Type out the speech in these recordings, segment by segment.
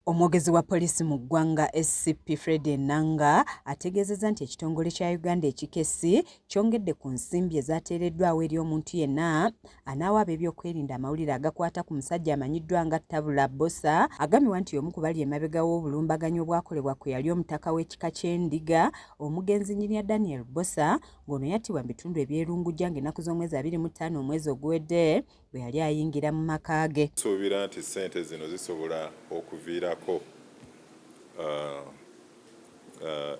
Omwogezi wa poliisi mu ggwanga SCP Fred Enanga ategeezezza nti ekitongole kya Uganda ekikessi kyongedde ku nsimbi ezaateereddwawo eri omuntu yenna anaawaaba ebyokwerinda amawulire agakwata ku musajja amanyiddwa nga Tabula Bbosa agambibwa nti omu ku bali emabega w'obulumbaganyi obwakolebwa ku yali omutaka w'ekika ky'endiga omugenzi Nnyiniya Daniel Bbosa ng'ono yattibwa mu bitundu ebyerungujja ng'ennaku z'omwezi 25 omwezi oguwedde bwe yali ayingira mu maka ge. Suubira nti ssente zino zisobola okuviirako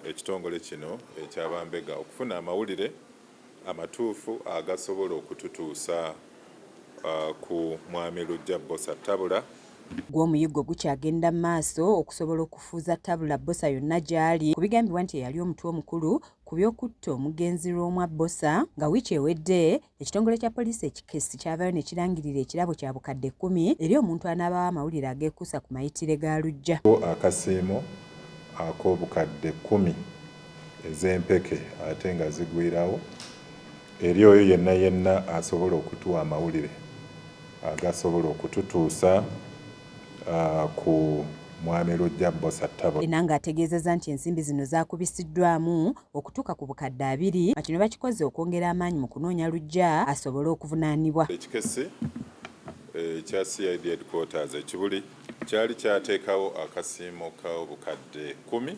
ekitongole kino eky'Abambega okufuna amawulire amatuufu agasobola okututuusa ku mwami Lujja Bbosa Tabula. Gw'omuyiggo gukyagenda mu maaso okusobola okufuuza Tabula Bbosa yonna gy'ali ku bigambibwa nti yali omutwe omukulu ku by'okutta omugenzi Lwomwa Bbosa nga wiiki ewedde ekitongole kya poliisi ekikessi kyavaayo ne kirangirira ekirabo kya bukadde 10 eri omuntu anaabawo amawulire ageekuusa ku mayitire ga Lujja. Akasiimo ak'obukadde 10 ez'empeke ate nga zigwirawo eri oyo yenna asobola okutuwa amawulire agasobola okututuusa ku mwami Lujja Bbosa Tabula. Enanga ategeezezza nti ensimbi zino zaakubisiddwamu okutuuka ku bukadde 2 nga kino bakikoze okwongera amaanyi mu kunoonya Lujja asobole okuvunaanibwa. Ekikessi ekya CID headquarters ekibuli kyali kyateekawo akasiimo k'obukadde 10.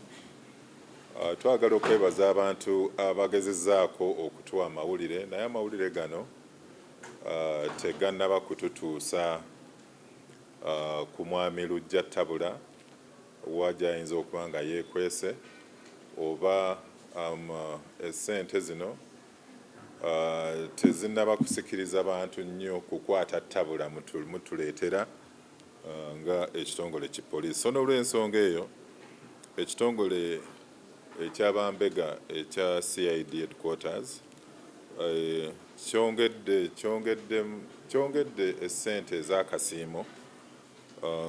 Twagala okwebaza abantu abagezezzaako okutuwa amawulire naye amawulire gano tegannaba kututuusa ku mwami Lujja Tabula wajayinza okuba nga yeekwese oba essente zino tezinnaba kusikiriza bantu nnyo kukwata Tabula mutuleetera nga ekitongole ki poliisi. So n'olw'ensonga eyo ekitongole eky'Abambega ekya CID headquarters kyongedde essente ez'akasiimo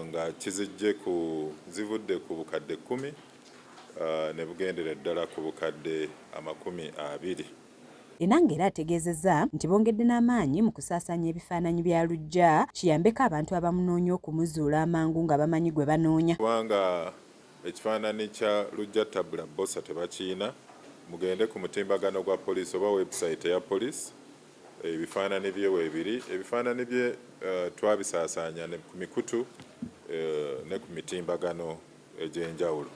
nga zivudde ku bukadde 10 ne bugendera ddala ku bukadde 20. Enanga era ategeezezza nti bongedde n'amaanyi mu kusaasaanya ebifaananyi bya Lujja kiyambeko abantu abamunoonya okumuzuula amangu nga bamanyi gwe banoonya. Kubanga ekifaananyi kya Lujja Tabula Bbosa tebakiyina, mugende ku mutimbagano gwa poliisi oba website ya poliisi ebifaananyi bye weebiri. Ebifaananyi bye twabisaasaanya ku mikutu ne ku mitimbagano egy'enjawulo.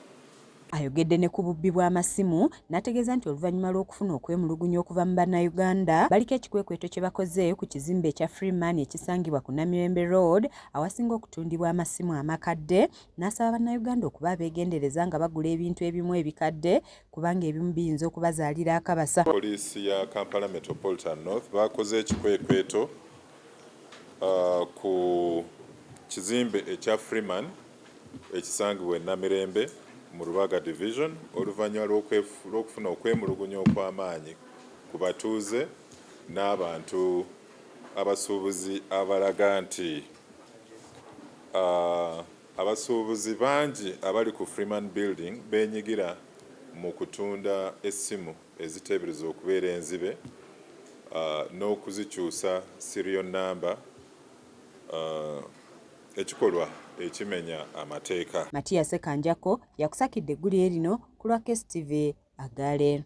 Ayogedde ne ku bubbi bw'amasimu n'ategeeza nti oluvannyuma lw'okufuna okwemulugunya okuva mu bannayuganda baliko ekikwekweto kye bakoze ku kizimbe ekya Freeman ekisangibwa ku Namirembe Road awasinga okutundibwa amasimu amakadde n'asaba bannayuganda okuba abeegendereza nga bagula ebintu ebimu ebikadde kubanga ebimu biyinza okubazaalira akabasa. Poliisi ya Kampala Metropolitan North bakoze ekikwekweto ku kizimbe ekya Freeman ekisangibwa e Namirembe mu Rubaga Division oluvannyuma lw'okufuna okwemulugunya okw'amaanyi ku batuuze n'abantu abasuubuzi abalaga nti abasuubuzi bangi abali ku Freeman Building beenyigira mu kutunda essimu eziteebereza okubeera enzibe n'okuzikyusa serial number ekikolwa ekimenya amateeka. Matiya Sekanjako yakusakidde eggulire lino ku lwa KSTV Agale.